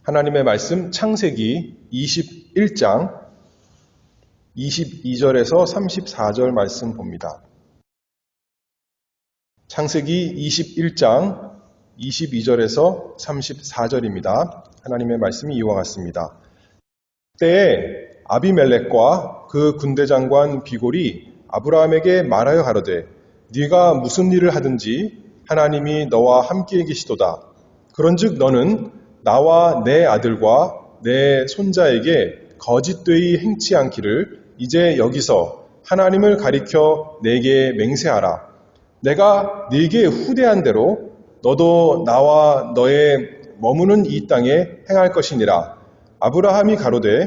하나님의 말씀 창세기 21장 22절에서 34절 말씀 봅니다. 창세기 21장 22절에서 34절입니다. 하나님의 말씀이 이와 같습니다. 때에 아비멜렉과 그 군대장관 비골이 아브라함에게 말하여 가로되 네가 무슨 일을 하든지 하나님이 너와 함께 계시도다. 그런즉 너는 나와 내 아들과 내 손자에게 거짓되이 행치 않기를 이제 여기서 하나님을 가리켜 내게 맹세하라. 내가 네게 후대한 대로 너도 나와 너의 머무는 이 땅에 행할 것이니라. 아브라함이 가로되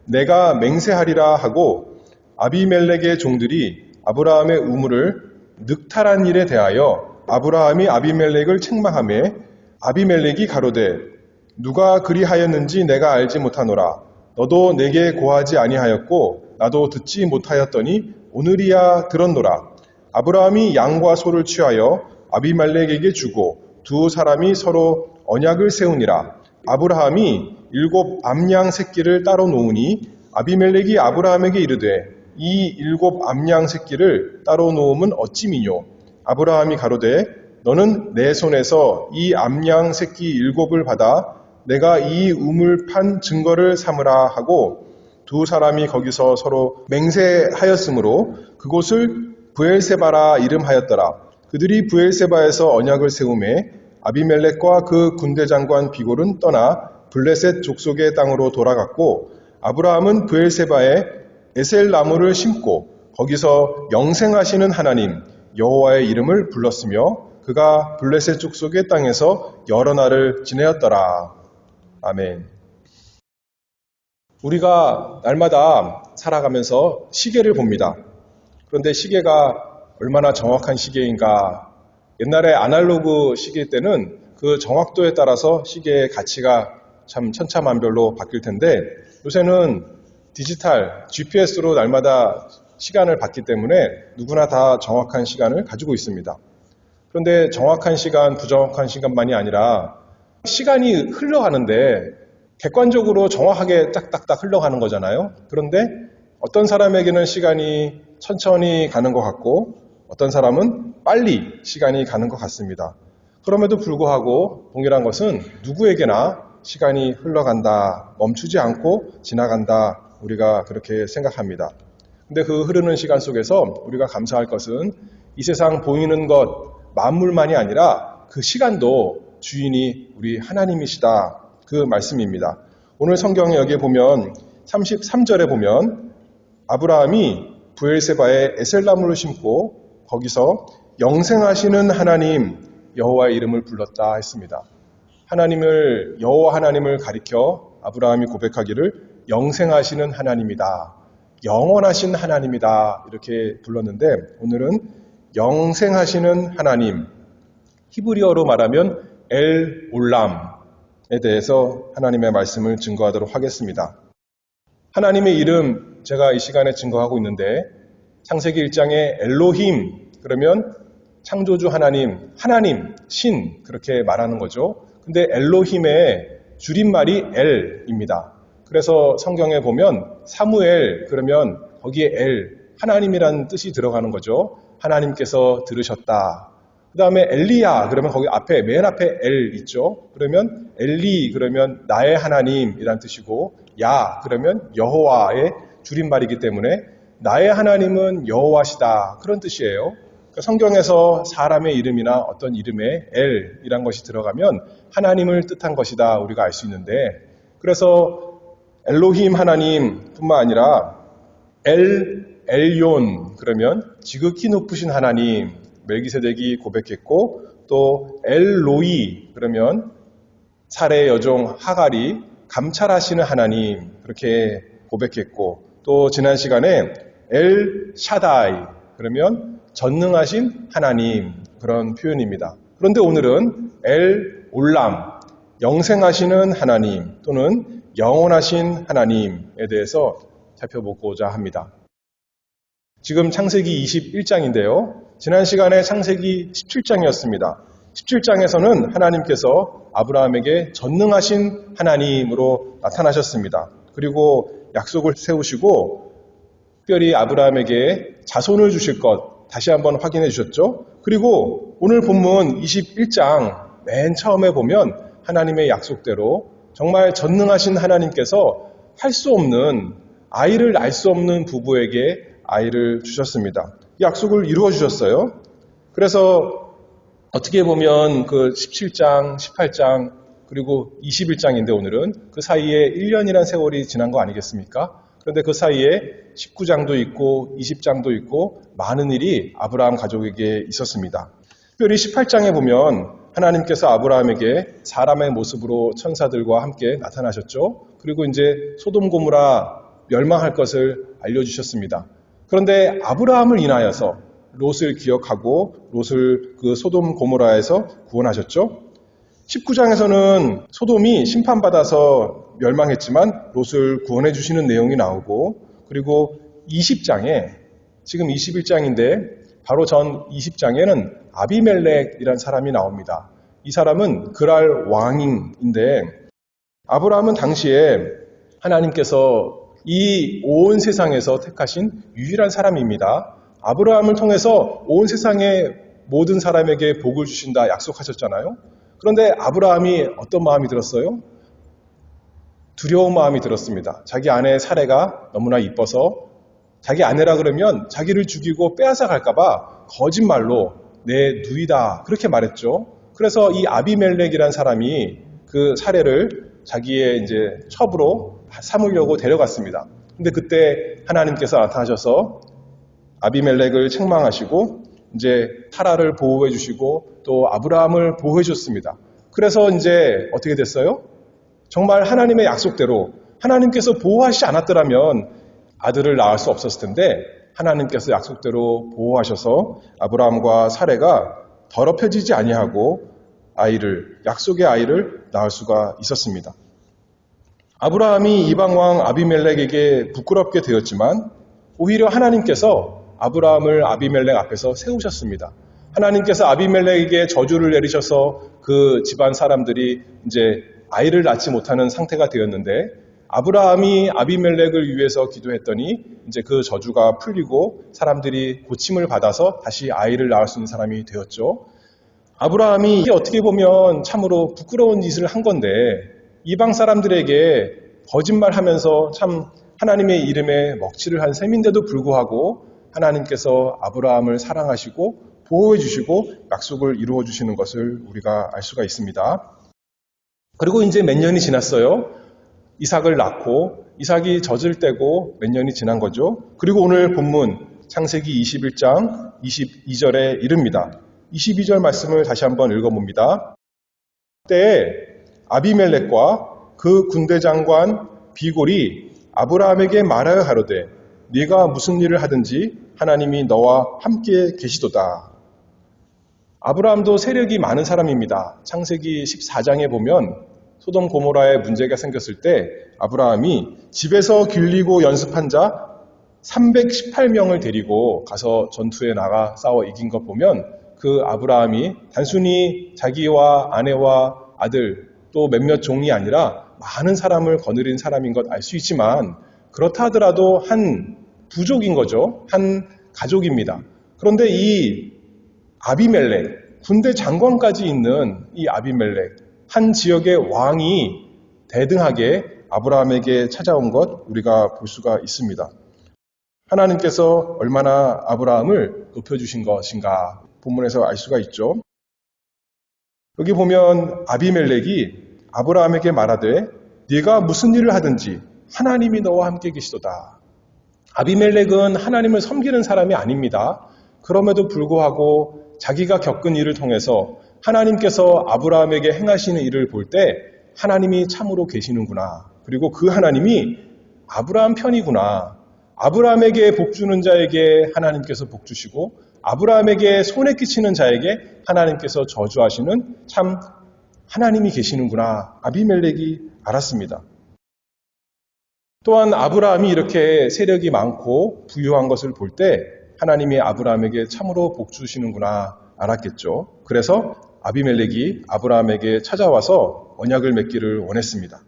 내가 맹세하리라 하고 아비멜렉의 종들이 아브라함의 우물을 늑탈한 일에 대하여 아브라함이 아비멜렉을 책망하매 아비멜렉이 가로되 누가 그리하였는지 내가 알지 못하노라. 너도 내게 고하지 아니하였고 나도 듣지 못하였더니 오늘이야 들었노라. 아브라함이 양과 소를 취하여 아비멜렉에게 주고 두 사람이 서로 언약을 세우니라. 아브라함이 7 암양 새끼를 따로 놓으니 아비멜렉이 아브라함에게 이르되 이 7 암양 새끼를 따로 놓음은 어찌미뇨. 아브라함이 가로되 너는 내 손에서 이 암양 새끼 7을 받아 내가 이 우물 판 증거를 삼으라 하고 두 사람이 거기서 서로 맹세하였으므로 그곳을 브엘세바라 이름하였더라. 그들이 브엘세바에서 언약을 세우매 아비멜렉과 그 군대장관 비골은 떠나 블레셋 족속의 땅으로 돌아갔고 아브라함은 브엘세바에 에셀 나무를 심고 거기서 영생하시는 하나님 여호와의 이름을 불렀으며 그가 블레셋 족속의 땅에서 여러 날을 지내었더라. 아멘. 우리가 날마다 살아가면서 시계를 봅니다. 그런데 시계가 얼마나 정확한 시계인가. 옛날에 아날로그 시계 때는 그 정확도에 따라서 시계의 가치가 참 천차만별로 바뀔 텐데 요새는 디지털 GPS로 날마다 시간을 받기 때문에 누구나 다 정확한 시간을 가지고 있습니다. 그런데 정확한 시간, 부정확한 시간만이 아니라 시간이 흘러가는데 객관적으로 정확하게 딱딱딱 흘러가는 거잖아요. 그런데 어떤 사람에게는 시간이 천천히 가는 것 같고 어떤 사람은 빨리 시간이 가는 것 같습니다. 그럼에도 불구하고 동일한 것은 누구에게나 시간이 흘러간다, 멈추지 않고 지나간다, 우리가 그렇게 생각합니다. 근데 그 흐르는 시간 속에서 우리가 감사할 것은 이 세상 보이는 것, 만물만이 아니라 그 시간도 주인이 우리 하나님이시다. 그 말씀입니다. 오늘 성경에 여기에 보면 33절에 보면 아브라함이 브엘세바에 에셀나무를 심고 거기서 영생하시는 하나님 여호와의 이름을 불렀다 했습니다. 하나님을 여호와 하나님을 가리켜 아브라함이 고백하기를 영생하시는 하나님이다. 영원하신 하나님이다. 이렇게 불렀는데 오늘은 영생하시는 하나님 히브리어로 말하면 엘 올람에 대해서 하나님의 말씀을 증거하도록 하겠습니다. 하나님의 이름 제가 이 시간에 증거하고 있는데 창세기 1장에 엘로힘 그러면 창조주 하나님, 하나님, 신 그렇게 말하는 거죠. 근데 엘로힘의 줄임말이 엘입니다. 그래서 성경에 보면 사무엘 그러면 거기에 엘, 하나님이라는 뜻이 들어가는 거죠. 하나님께서 들으셨다. 그 다음에 엘리야 그러면 거기 앞에 맨 앞에 엘 있죠. 그러면 엘리 그러면 나의 하나님이란 뜻이고 야 그러면 여호와의 줄임말이기 때문에 나의 하나님은 여호와시다 그런 뜻이에요. 그러니까 성경에서 사람의 이름이나 어떤 이름에 엘이란 것이 들어가면 하나님을 뜻한 것이다 우리가 알 수 있는데 그래서 엘로힘 하나님뿐만 아니라 엘yon 그러면 지극히 높으신 하나님 멜기세덱이 고백했고 또 엘로이 그러면 살의 여종 하갈이 감찰하시는 하나님 그렇게 고백했고 또 지난 시간에 엘 샤다이 그러면 전능하신 하나님 그런 표현입니다. 그런데 오늘은 엘 올람 영생하시는 하나님 또는 영원하신 하나님에 대해서 살펴보고자 합니다. 지금 창세기 21장인데요. 지난 시간에 창세기 17장이었습니다. 17장에서는 하나님께서 아브라함에게 전능하신 하나님으로 나타나셨습니다. 그리고 약속을 세우시고 특별히 아브라함에게 자손을 주실 것 다시 한번 확인해 주셨죠. 그리고 오늘 본문 21장 맨 처음에 보면 하나님의 약속대로 정말 전능하신 하나님께서 할 수 없는, 아이를 낳을 수 없는 부부에게 아이를 주셨습니다. 이 약속을 이루어 주셨어요. 그래서 어떻게 보면 그 17장, 18장, 그리고 21장인데 오늘은 그 사이에 1년이란 세월이 지난 거 아니겠습니까? 그런데 그 사이에 19장도 있고 20장도 있고 많은 일이 아브라함 가족에게 있었습니다. 특별히 18장에 보면 하나님께서 아브라함에게 사람의 모습으로 천사들과 함께 나타나셨죠. 그리고 이제 소돔 고모라 멸망할 것을 알려주셨습니다. 그런데 아브라함을 인하여서 롯을 기억하고 롯을 그 소돔 고모라에서 구원하셨죠. 19장에서는 소돔이 심판받아서 멸망했지만 롯을 구원해 주시는 내용이 나오고, 그리고 20장에 지금 21장인데 바로 전 20장에는 아비멜렉이라는 사람이 나옵니다. 이 사람은 그랄 왕인데 아브라함은 당시에 하나님께서 이 온 세상에서 택하신 유일한 사람입니다. 아브라함을 통해서 온 세상의 모든 사람에게 복을 주신다 약속하셨잖아요. 그런데 아브라함이 어떤 마음이 들었어요? 두려운 마음이 들었습니다. 자기 아내 사레가 너무나 이뻐서 자기 아내라 그러면 자기를 죽이고 빼앗아 갈까봐 거짓말로 내 누이다 그렇게 말했죠. 그래서 이 아비멜렉이라는 사람이 그 사레를 자기의 이제 첩으로 삼으려고 데려갔습니다. 근데 그때 하나님께서 나타나셔서 아비멜렉을 책망하시고 이제 타라를 보호해 주시고 또 아브라함을 보호해 줬습니다. 그래서 이제 어떻게 됐어요? 정말 하나님의 약속대로 하나님께서 보호하시지 않았더라면 아들을 낳을 수 없었을 텐데 하나님께서 약속대로 보호하셔서 아브라함과 사레가 더럽혀지지 아니하고 약속의 아이를 낳을 수가 있었습니다. 아브라함이 이방왕 아비멜렉에게 부끄럽게 되었지만 오히려 하나님께서 아브라함을 아비멜렉 앞에서 세우셨습니다. 하나님께서 아비멜렉에게 저주를 내리셔서 그 집안 사람들이 이제 아이를 낳지 못하는 상태가 되었는데 아브라함이 아비멜렉을 위해서 기도했더니 이제 그 저주가 풀리고 사람들이 고침을 받아서 다시 아이를 낳을 수 있는 사람이 되었죠. 아브라함이 어떻게 보면 참으로 부끄러운 짓을 한 건데 이방 사람들에게 거짓말하면서 참 하나님의 이름에 먹칠을 한 셈인데도 불구하고 하나님께서 아브라함을 사랑하시고 보호해 주시고 약속을 이루어 주시는 것을 우리가 알 수가 있습니다. 그리고 이제 몇 년이 지났어요. 이삭을 낳고 이삭이 젖을 떼고 몇 년이 지난 거죠. 그리고 오늘 본문 창세기 21장 22절에 이릅니다. 22절 말씀을 다시 한번 읽어봅니다. 그때 아비멜렉과 그 군대 장관 비골이 아브라함에게 말하여 가로되 네가 무슨 일을 하든지 하나님이 너와 함께 계시도다. 아브라함도 세력이 많은 사람입니다. 창세기 14장에 보면 소돔 고모라에 문제가 생겼을 때 아브라함이 집에서 길리고 연습한 자 318명을 데리고 가서 전투에 나가 싸워 이긴 것 보면 그 아브라함이 단순히 자기와 아내와 아들 또 몇몇 종이 아니라 많은 사람을 거느린 사람인 것 알 수 있지만 그렇다 하더라도 한 부족인 거죠. 한 가족입니다. 그런데 이 아비멜렉, 군대 장관까지 있는 이 아비멜렉, 한 지역의 왕이 대등하게 아브라함에게 찾아온 것 우리가 볼 수가 있습니다. 하나님께서 얼마나 아브라함을 높여주신 것인가 본문에서 알 수가 있죠. 여기 보면 아비멜렉이 아브라함에게 말하되 네가 무슨 일을 하든지 하나님이 너와 함께 계시도다. 아비멜렉은 하나님을 섬기는 사람이 아닙니다. 그럼에도 불구하고 자기가 겪은 일을 통해서 하나님께서 아브라함에게 행하시는 일을 볼 때 하나님이 참으로 계시는구나. 그리고 그 하나님이 아브라함 편이구나. 아브라함에게 복 주는 자에게 하나님께서 복 주시고 아브라함에게 손해 끼치는 자에게 하나님께서 저주하시는 참 하나님이 계시는구나. 아비멜렉이 알았습니다. 또한 아브라함이 이렇게 세력이 많고 부유한 것을 볼 때 하나님이 아브라함에게 참으로 복 주시는구나 알았겠죠. 그래서 아비멜렉이 아브라함에게 찾아와서 언약을 맺기를 원했습니다.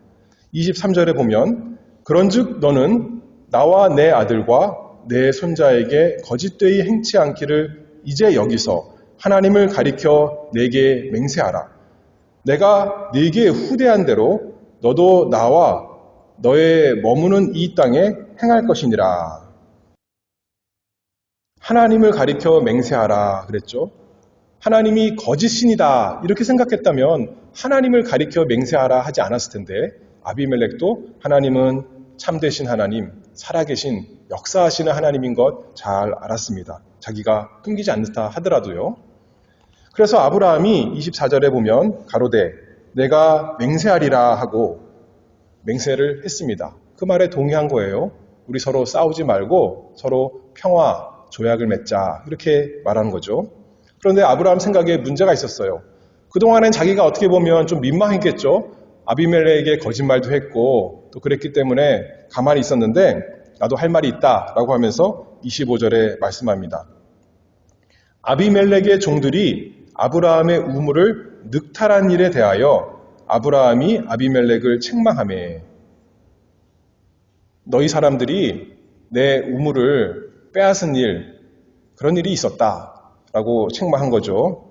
23절에 보면 그런즉 너는 나와 내 아들과 내 손자에게 거짓되이 행치 않기를 이제 여기서 하나님을 가리켜 내게 맹세하라. 내가 네게 후대한 대로 너도 나와 너의 머무는 이 땅에 행할 것이니라. 하나님을 가리켜 맹세하라 그랬죠. 하나님이 거짓신이다 이렇게 생각했다면 하나님을 가리켜 맹세하라 하지 않았을 텐데 아비멜렉도 하나님은 참되신 하나님, 살아계신 역사하시는 하나님인 것 잘 알았습니다. 자기가 끊기지 않다 하더라도요. 그래서 아브라함이 24절에 보면 가로되 내가 맹세하리라 하고 맹세를 했습니다. 그 말에 동의한 거예요. 우리 서로 싸우지 말고 서로 평화, 조약을 맺자 이렇게 말하는 거죠. 그런데 아브라함 생각에 문제가 있었어요. 그동안엔 자기가 어떻게 보면 좀 민망했겠죠. 아비멜렉에게 거짓말도 했고 또 그랬기 때문에 가만히 있었는데 나도 할 말이 있다라고 하면서 25절에 말씀합니다. 아비멜렉의 종들이 아브라함의 우물을 늑탈한 일에 대하여 아브라함이 아비멜렉을 책망하매 너희 사람들이 내 우물을 빼앗은 일, 그런 일이 있었다라고 책망한 거죠.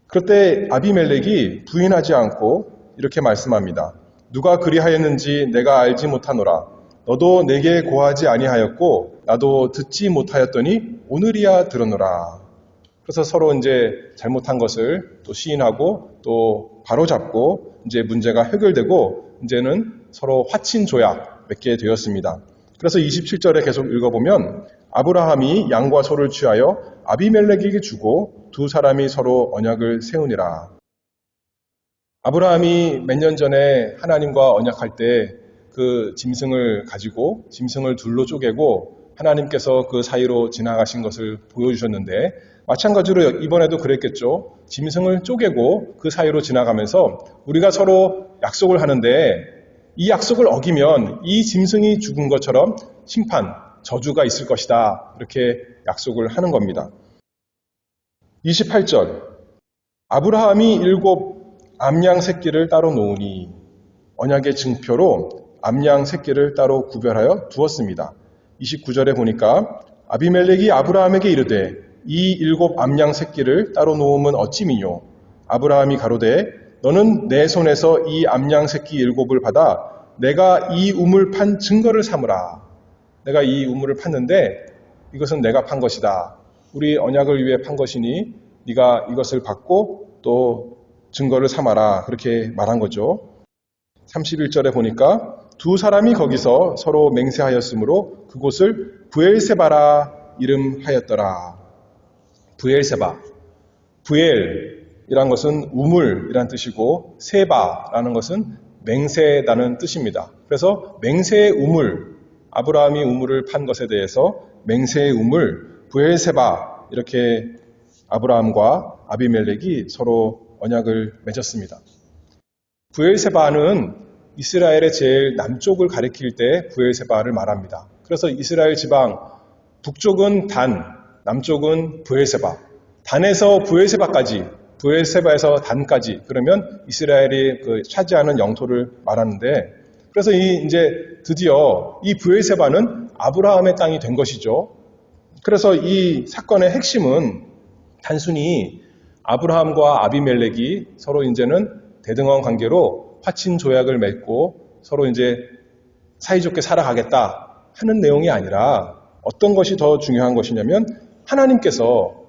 그때 아비멜렉이 부인하지 않고 이렇게 말씀합니다. 누가 그리하였는지 내가 알지 못하노라. 너도 내게 고하지 아니하였고 나도 듣지 못하였더니 오늘이야 들었노라. 그래서 서로 이제 잘못한 것을 또 시인하고 또 바로잡고 이제 문제가 해결되고 이제는 서로 화친 조약 맺게 되었습니다. 그래서 27절에 계속 읽어보면 아브라함이 양과 소를 취하여 아비멜렉에게 주고 두 사람이 서로 언약을 세우니라. 아브라함이 몇 년 전에 하나님과 언약할 때 그 짐승을 가지고 짐승을 둘로 쪼개고 하나님께서 그 사이로 지나가신 것을 보여주셨는데 마찬가지로 이번에도 그랬겠죠. 짐승을 쪼개고 그 사이로 지나가면서 우리가 서로 약속을 하는데 이 약속을 어기면 이 짐승이 죽은 것처럼 심판, 저주가 있을 것이다. 이렇게 약속을 하는 겁니다. 28절 아브라함이 7 암양 새끼를 따로 놓으니 언약의 증표로 암양 새끼를 따로 구별하여 두었습니다. 29절에 보니까 아비멜렉이 아브라함에게 이르되 이 7 암양 새끼를 따로 놓으면 어찌미뇨. 아브라함이 가로되 너는 내 손에서 이 암양 새끼 7을 받아 내가 이 우물 판 증거를 삼으라. 내가 이 우물을 팠는데 이것은 내가 판 것이다. 우리 언약을 위해 판 것이니 네가 이것을 받고 또 증거를 삼아라. 그렇게 말한 거죠. 31절에 보니까 두 사람이 거기서 서로 맹세하였으므로 그곳을 부엘세바라 이름하였더라. 부엘세바. 부엘이란 것은 우물이란 뜻이고 세바라는 것은 맹세라는 뜻입니다. 그래서 맹세의 우물, 아브라함이 우물을 판 것에 대해서 맹세의 우물, 부엘세바 이렇게 아브라함과 아비멜렉이 서로 언약을 맺었습니다. 부엘세바는 이스라엘의 제일 남쪽을 가리킬 때 부엘세바를 말합니다. 그래서 이스라엘 지방 북쪽은 단, 남쪽은 부엘세바. 단에서 부엘세바까지, 부엘세바에서 단까지 그러면 이스라엘이 차지하는 영토를 말하는데 그래서 이제 드디어 이 부엘세바는 아브라함의 땅이 된 것이죠. 그래서 이 사건의 핵심은 단순히 아브라함과 아비멜렉이 서로 이제는 대등한 관계로 화친 조약을 맺고 서로 이제 사이좋게 살아가겠다 하는 내용이 아니라 어떤 것이 더 중요한 것이냐면 하나님께서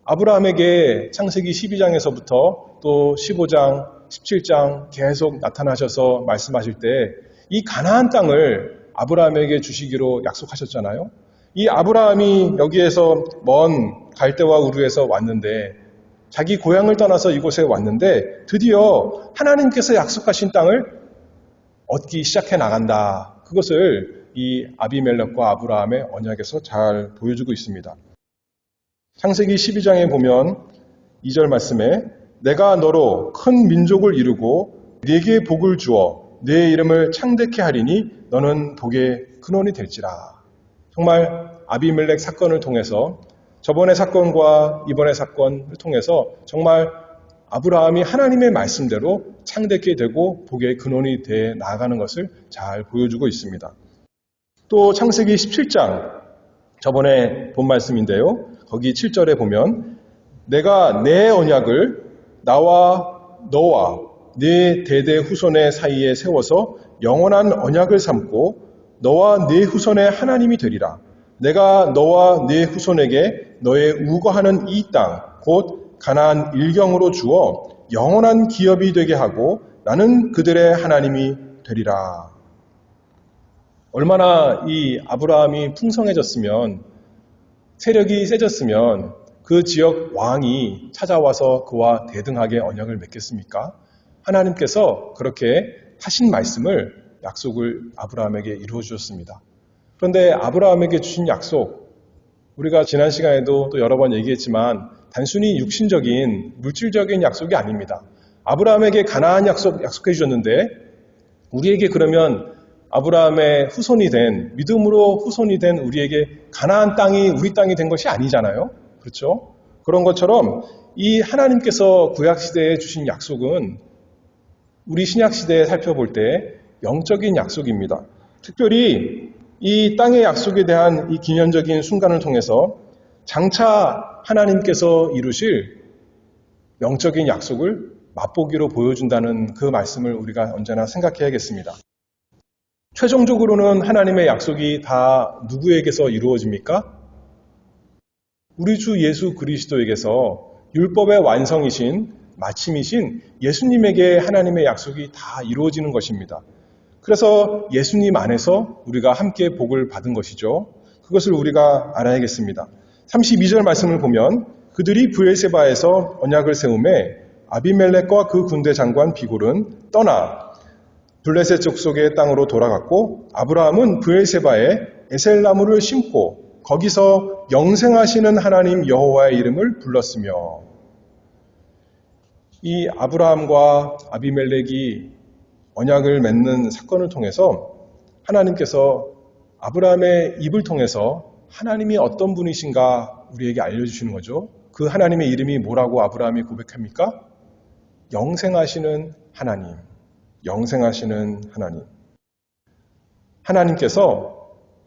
아브라함에게 창세기 12장에서부터 또 15장, 17장 계속 나타나셔서 말씀하실 때 이 가나안 땅을 아브라함에게 주시기로 약속하셨잖아요. 이 아브라함이 여기에서 먼 갈대와 우르에서 왔는데 자기 고향을 떠나서 이곳에 왔는데 드디어 하나님께서 약속하신 땅을 얻기 시작해 나간다. 그것을 이 아비멜렉과 아브라함의 언약에서 잘 보여주고 있습니다. 창세기 12장에 보면 2절 말씀에 내가 너로 큰 민족을 이루고 네게 복을 주어 네 이름을 창대케 하리니 너는 복의 근원이 될지라. 정말 아비멜렉 사건을 통해서 저번의 사건과 이번의 사건을 통해서 정말 아브라함이 하나님의 말씀대로 창대케 되고 복의 근원이 돼 나아가는 것을 잘 보여주고 있습니다. 또 창세기 17장, 저번에 본 말씀인데요. 거기 7절에 보면 내가 내 언약을 나와 너와 네 대대 후손의 사이에 세워서 영원한 언약을 삼고 너와 네 후손의 하나님이 되리라. 내가 너와 네 후손에게 너의 우거하는 이 땅 곧 가나안 일경으로 주어 영원한 기업이 되게 하고 나는 그들의 하나님이 되리라. 얼마나 이 아브라함이 풍성해졌으면, 세력이 세졌으면 그 지역 왕이 찾아와서 그와 대등하게 언약을 맺겠습니까? 하나님께서 그렇게 하신 말씀을, 약속을 아브라함에게 이루어 주셨습니다. 그런데 아브라함에게 주신 약속, 우리가 지난 시간에도 또 여러 번 얘기했지만 단순히 육신적인, 물질적인 약속이 아닙니다. 아브라함에게 가나안 약속해 주셨는데 우리에게 그러면 아브라함의 후손이 된, 믿음으로 후손이 된 우리에게 가나안 땅이 우리 땅이 된 것이 아니잖아요. 그렇죠? 그런 것처럼 이 하나님께서 구약시대에 주신 약속은 우리 신약시대에 살펴볼 때 영적인 약속입니다. 특별히 이 땅의 약속에 대한 이 기념적인 순간을 통해서 장차 하나님께서 이루실 영적인 약속을 맛보기로 보여준다는 그 말씀을 우리가 언제나 생각해야겠습니다. 최종적으로는 하나님의 약속이 다 누구에게서 이루어집니까? 우리 주 예수 그리스도에게서, 율법의 완성이신, 마침이신 예수님에게 하나님의 약속이 다 이루어지는 것입니다. 그래서 예수님 안에서 우리가 함께 복을 받은 것이죠. 그것을 우리가 알아야겠습니다. 32절 말씀을 보면 그들이 브엘세바에서 언약을 세우매 아비멜렉과 그 군대 장관 비골은 떠나 블레셋 족속의 땅으로 돌아갔고 아브라함은 브엘세바에 에셀나무를 심고 거기서 영생하시는 하나님 여호와의 이름을 불렀으며, 이 아브라함과 아비멜렉이 언약을 맺는 사건을 통해서 하나님께서 아브라함의 입을 통해서 하나님이 어떤 분이신가 우리에게 알려주시는 거죠. 그 하나님의 이름이 뭐라고 아브라함이 고백합니까? 영생하시는 하나님, 영생하시는 하나님. 하나님께서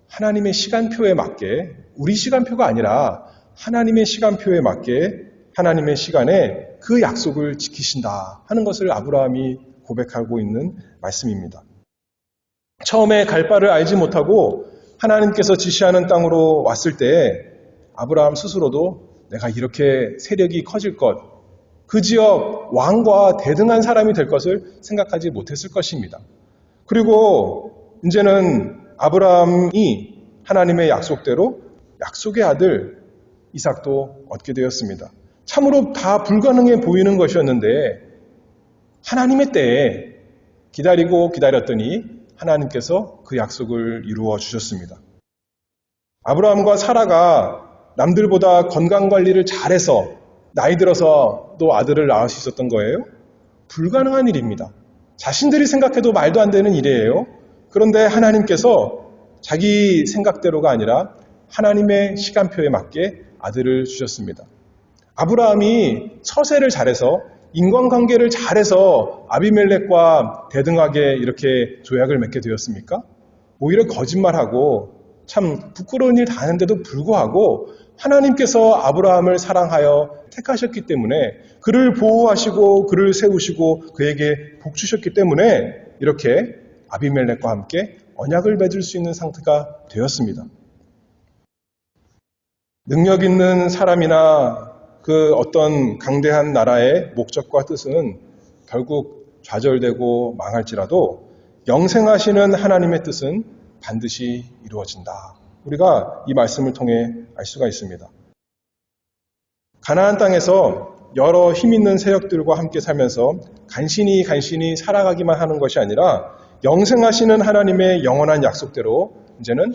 하나님의 시간표에 맞게, 우리 시간표가 아니라 하나님의 시간표에 맞게 하나님의 시간에 그 약속을 지키신다 하는 것을 아브라함이 고백하고 있는 말씀입니다. 처음에 갈 바를 알지 못하고 하나님께서 지시하는 땅으로 왔을 때 아브라함 스스로도 내가 이렇게 세력이 커질 것, 그 지역 왕과 대등한 사람이 될 것을 생각하지 못했을 것입니다. 그리고 이제는 아브라함이 하나님의 약속대로 약속의 아들 이삭도 얻게 되었습니다. 참으로 다 불가능해 보이는 것이었는데 하나님의 때에 기다리고 기다렸더니 하나님께서 그 약속을 이루어 주셨습니다. 아브라함과 사라가 남들보다 건강관리를 잘해서 나이 들어서 또 아들을 낳을 수 있었던 거예요? 불가능한 일입니다. 자신들이 생각해도 말도 안 되는 일이에요. 그런데 하나님께서 자기 생각대로가 아니라 하나님의 시간표에 맞게 아들을 주셨습니다. 아브라함이 처세를 잘해서, 인간관계를 잘해서 아비멜렉과 대등하게 이렇게 조약을 맺게 되었습니까? 오히려 거짓말하고 참 부끄러운 일 다 하는데도 불구하고 하나님께서 아브라함을 사랑하여 택하셨기 때문에, 그를 보호하시고 그를 세우시고 그에게 복 주셨기 때문에 이렇게 아비멜렉과 함께 언약을 맺을 수 있는 상태가 되었습니다. 능력 있는 사람이나 그 어떤 강대한 나라의 목적과 뜻은 결국 좌절되고 망할지라도 영생하시는 하나님의 뜻은 반드시 이루어진다. 우리가 이 말씀을 통해 알 수가 있습니다. 가나안 땅에서 여러 힘 있는 세력들과 함께 살면서 간신히 살아가기만 하는 것이 아니라 영생하시는 하나님의 영원한 약속대로 이제는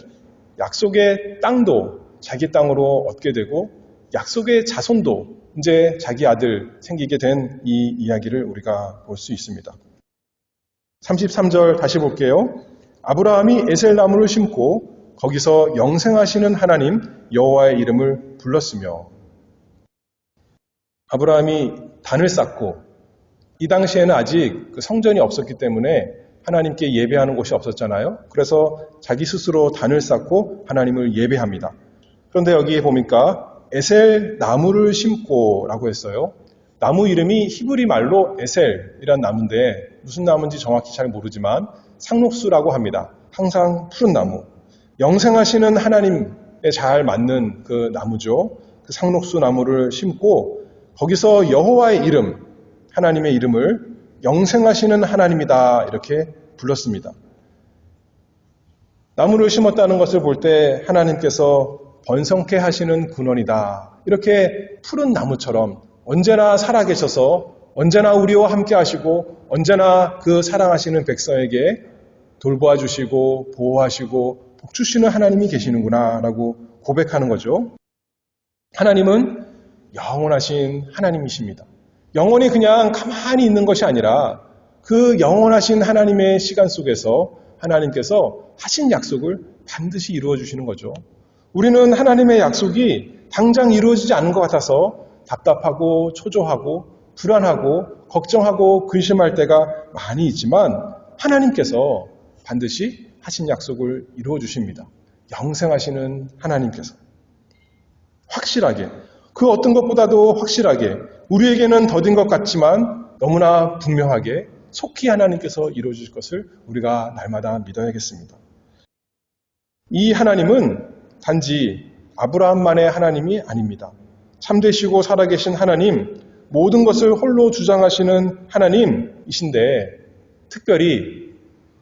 약속의 땅도 자기 땅으로 얻게 되고 약속의 자손도 이제 자기 아들 생기게 된 이 이야기를 우리가 볼 수 있습니다. 33절 다시 볼게요. 아브라함이 에셀나무를 심고 거기서 영생하시는 하나님 여호와의 이름을 불렀으며, 아브라함이 단을 쌓고, 이 당시에는 아직 그 성전이 없었기 때문에 하나님께 예배하는 곳이 없었잖아요. 그래서 자기 스스로 단을 쌓고 하나님을 예배합니다. 그런데 여기 보니까 에셀 나무를 심고라고 했어요. 나무 이름이 히브리 말로 에셀이란 나무인데 무슨 나무인지 정확히 잘 모르지만 상록수라고 합니다. 항상 푸른 나무. 영생하시는 하나님에 잘 맞는 그 나무죠. 그 상록수 나무를 심고 거기서 여호와의 이름, 하나님의 이름을 영생하시는 하나님이다 이렇게 불렀습니다. 나무를 심었다는 것을 볼 때 하나님께서 번성케 하시는 근원이다. 이렇게 푸른 나무처럼 언제나 살아계셔서 언제나 우리와 함께 하시고 언제나 그 사랑하시는 백성에게 돌보아 주시고 보호하시고 복 주시는 하나님이 계시는구나 라고 고백하는 거죠. 하나님은 영원하신 하나님이십니다. 영원히 그냥 가만히 있는 것이 아니라 그 영원하신 하나님의 시간 속에서 하나님께서 하신 약속을 반드시 이루어 주시는 거죠. 우리는 하나님의 약속이 당장 이루어지지 않는 것 같아서 답답하고 초조하고 불안하고 걱정하고 근심할 때가 많이 있지만 하나님께서 반드시 하신 약속을 이루어 주십니다. 영생하시는 하나님께서 확실하게, 그 어떤 것보다도 확실하게, 우리에게는 더딘 것 같지만 너무나 분명하게 속히 하나님께서 이루어 주실 것을 우리가 날마다 믿어야겠습니다. 이 하나님은 단지 아브라함만의 하나님이 아닙니다. 참되시고 살아계신 하나님, 모든 것을 홀로 주장하시는 하나님이신데 특별히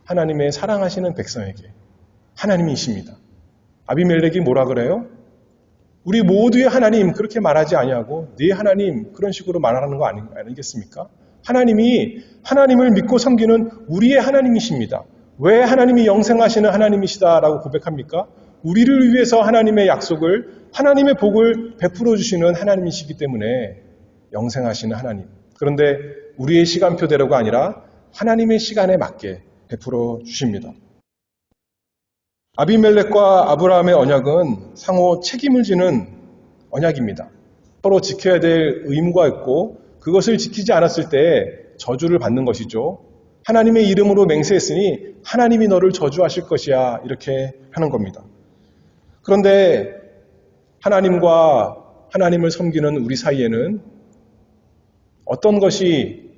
하나님의 사랑하시는 백성에게 하나님이십니다. 아비멜렉이 뭐라 그래요? 우리 모두의 하나님 그렇게 말하지 아니하고 네 하나님 그런 식으로 말하는 거 아니겠습니까? 하나님이 하나님을 믿고 섬기는 우리의 하나님이십니다. 왜 하나님이 영생하시는 하나님이시다라고 고백합니까? 우리를 위해서 하나님의 약속을, 하나님의 복을 베풀어 주시는 하나님이시기 때문에 영생하시는 하나님. 그런데 우리의 시간표대로가 아니라 하나님의 시간에 맞게 베풀어 주십니다. 아비멜렉과 아브라함의 언약은 상호 책임을 지는 언약입니다. 서로 지켜야 될 의무가 있고 그것을 지키지 않았을 때 저주를 받는 것이죠. 하나님의 이름으로 맹세했으니 하나님이 너를 저주하실 것이야 이렇게 하는 겁니다. 그런데 하나님과 하나님을 섬기는 우리 사이에는 어떤 것이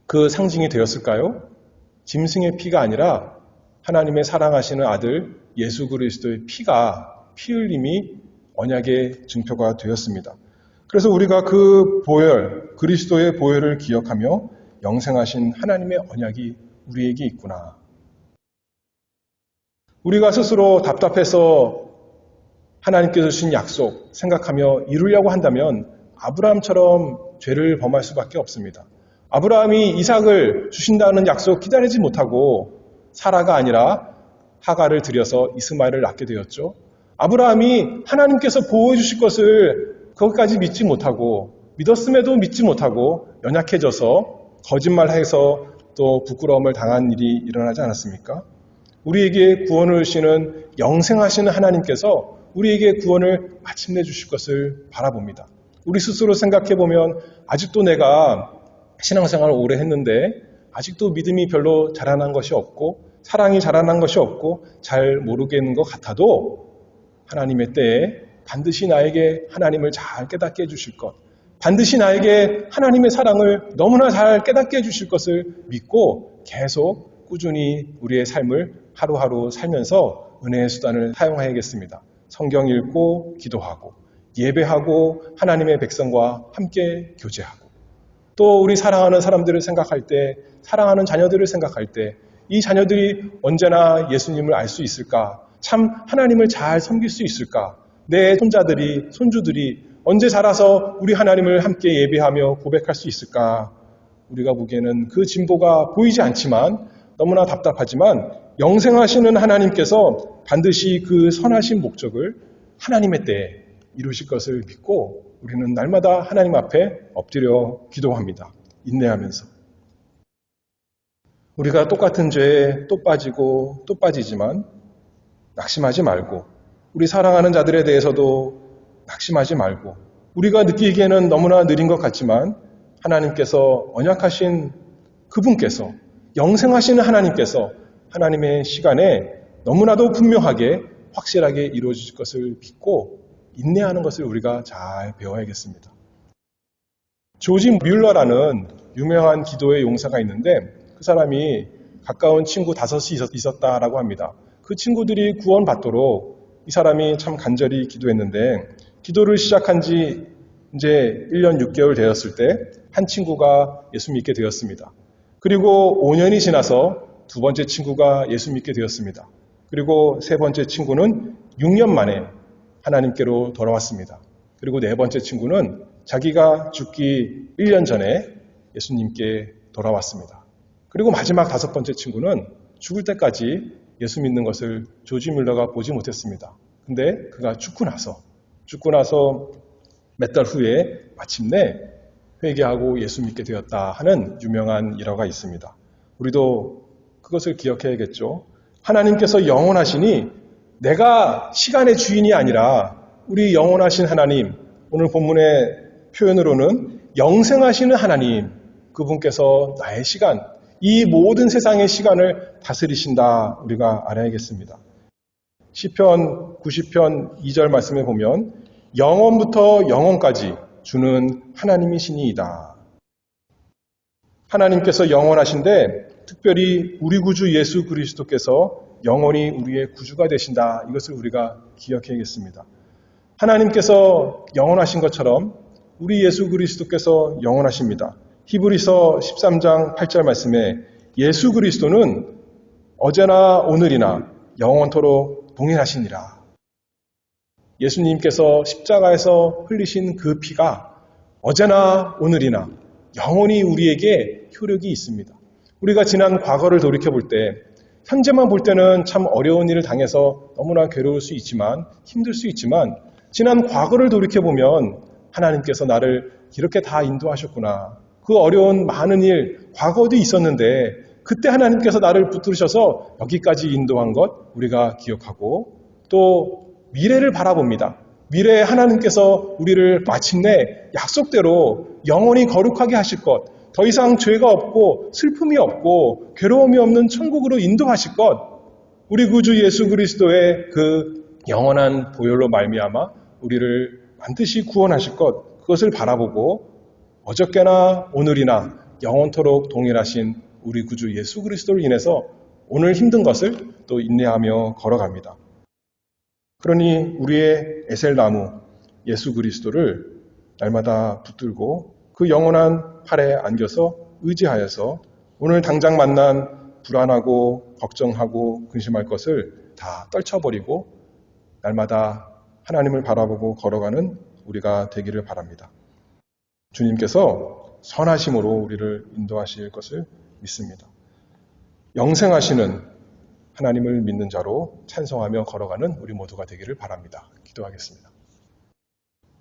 그 상징이 되었을까요? 짐승의 피가 아니라 하나님의 사랑하시는 아들 예수 그리스도의 피가 피 흘림이 언약의 증표가 되었습니다. 그래서 우리가 그 보혈, 그리스도의 보혈을 기억하며 영생하신 하나님의 언약이 우리에게 있구나. 우리가 스스로 답답해서 하나님께서 주신 약속 생각하며 이루려고 한다면 아브라함처럼 죄를 범할 수밖에 없습니다. 아브라함이 이삭을 주신다는 약속 기다리지 못하고 사라가 아니라 하가를 들여서 이스마엘을 낳게 되었죠. 아브라함이 하나님께서 보호해 주실 것을 거기까지 믿지 못하고 믿었음에도 믿지 못하고 연약해져서 거짓말해서 또 부끄러움을 당한 일이 일어나지 않았습니까? 우리에게 구원을 주시는 영생하시는 하나님께서 우리에게 구원을 마침내 주실 것을 바라봅니다. 우리 스스로 생각해보면 아직도 내가 신앙생활을 오래 했는데 아직도 믿음이 별로 자라난 것이 없고 사랑이 자라난 것이 없고 잘 모르겠는 것 같아도 하나님의 때에 반드시 나에게 하나님을 잘 깨닫게 해주실 것, 반드시 나에게 하나님의 사랑을 너무나 잘 깨닫게 해주실 것을 믿고 계속 꾸준히 우리의 삶을 하루하루 살면서 은혜의 수단을 사용해야겠습니다. 성경 읽고 기도하고 예배하고 하나님의 백성과 함께 교제하고 또 우리 사랑하는 사람들을 생각할 때, 사랑하는 자녀들을 생각할 때 이 자녀들이 언제나 예수님을 알 수 있을까? 참 하나님을 잘 섬길 수 있을까? 내 손자들이, 손주들이 언제 자라서 우리 하나님을 함께 예배하며 고백할 수 있을까? 우리가 보기에는 그 진보가 보이지 않지만 너무나 답답하지만 영생하시는 하나님께서 반드시 그 선하신 목적을 하나님의 때에 이루실 것을 믿고 우리는 날마다 하나님 앞에 엎드려 기도합니다. 인내하면서. 우리가 똑같은 죄에 또 빠지고 또 빠지지만 낙심하지 말고 우리 사랑하는 자들에 대해서도 낙심하지 말고 우리가 느끼기에는 너무나 느린 것 같지만 하나님께서 언약하신 그분께서 영생하시는 하나님께서 하나님의 시간에 너무나도 분명하게 확실하게 이루어질 것을 믿고 인내하는 것을 우리가 잘 배워야겠습니다. 조지 뮬러라는 유명한 기도의 용사가 있는데 그 사람이 가까운 친구 5이 있었다라고 합니다. 그 친구들이 구원받도록 이 사람이 참 간절히 기도했는데 기도를 시작한 지 이제 1년 6개월 되었을 때 한 친구가 예수 믿게 되었습니다. 그리고 5년이 지나서 두 번째 친구가 예수 믿게 되었습니다. 그리고 세 번째 친구는 6년 만에 하나님께로 돌아왔습니다. 그리고 네 번째 친구는 자기가 죽기 1년 전에 예수님께 돌아왔습니다. 그리고 마지막 5번째 친구는 죽을 때까지 예수 믿는 것을 조지 뮬러가 보지 못했습니다. 근데 그가 죽고 나서 몇 달 후에 마침내 회개하고 예수 믿게 되었다 하는 유명한 일화가 있습니다. 우리도 그것을 기억해야겠죠. 하나님께서 영원하시니 내가 시간의 주인이 아니라 우리 영원하신 하나님, 오늘 본문의 표현으로는 영생하시는 하나님, 그분께서 나의 시간, 이 모든 세상의 시간을 다스리신다 우리가 알아야겠습니다. 시편 90편 2절 말씀에 보면 영원부터 영원까지 주는 하나님이시니이다. 하나님께서 영원하신데 특별히 우리 구주 예수 그리스도께서 영원히 우리의 구주가 되신다. 이것을 우리가 기억해야겠습니다. 하나님께서 영원하신 것처럼 우리 예수 그리스도께서 영원하십니다. 히브리서 13장 8절 말씀에 예수 그리스도는 어제나 오늘이나 영원토록 동일하시니라. 예수님께서 십자가에서 흘리신 그 피가 어제나 오늘이나 영원히 우리에게 효력이 있습니다. 우리가 지난 과거를 돌이켜볼 때 현재만 볼 때는 참 어려운 일을 당해서 너무나 괴로울 수 있지만 힘들 수 있지만 지난 과거를 돌이켜보면 하나님께서 나를 이렇게 다 인도하셨구나. 그 어려운 많은 일 과거도 있었는데 그때 하나님께서 나를 붙들으셔서 여기까지 인도한 것 우리가 기억하고 또 미래를 바라봅니다. 미래에 하나님께서 우리를 마침내 약속대로 영원히 거룩하게 하실 것, 더 이상 죄가 없고 슬픔이 없고 괴로움이 없는 천국으로 인도하실 것, 우리 구주 예수 그리스도의 그 영원한 보혈로 말미암아 우리를 반드시 구원하실 것, 그것을 바라보고 어저께나 오늘이나 영원토록 동일하신 우리 구주 예수 그리스도를 인해서 오늘 힘든 것을 또 인내하며 걸어갑니다. 그러니 우리의 에셀나무 예수 그리스도를 날마다 붙들고 그 영원한 팔에 안겨서 의지하여서 오늘 당장 만난 불안하고 걱정하고 근심할 것을 다 떨쳐버리고 날마다 하나님을 바라보고 걸어가는 우리가 되기를 바랍니다. 주님께서 선하심으로 우리를 인도하실 것을 믿습니다. 영생하시는 하나님을 믿는 자로 찬송하며 걸어가는 우리 모두가 되기를 바랍니다. 기도하겠습니다.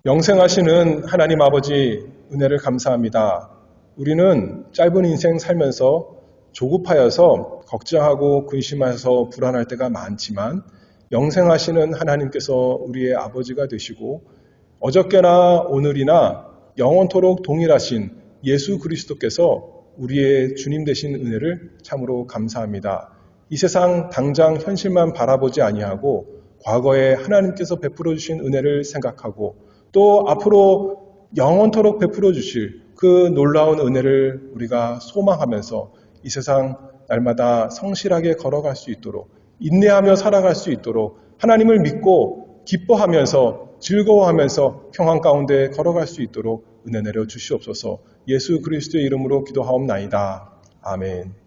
영생하시는 하나님 아버지 은혜를 감사합니다. 우리는 짧은 인생 살면서 조급하여서 걱정하고 근심해서 불안할 때가 많지만 영생하시는 하나님께서 우리의 아버지가 되시고 어저께나 오늘이나 영원토록 동일하신 예수 그리스도께서 우리의 주님 되신 은혜를 참으로 감사합니다. 이 세상 당장 현실만 바라보지 아니하고 과거에 하나님께서 베풀어 주신 은혜를 생각하고 또 앞으로 영원토록 베풀어 주실 그 놀라운 은혜를 우리가 소망하면서 이 세상 날마다 성실하게 걸어갈 수 있도록 인내하며 살아갈 수 있도록 하나님을 믿고 기뻐하면서 즐거워하면서 평안 가운데 걸어갈 수 있도록 은혜 내려 주시옵소서. 예수 그리스도의 이름으로 기도하옵나이다. 아멘.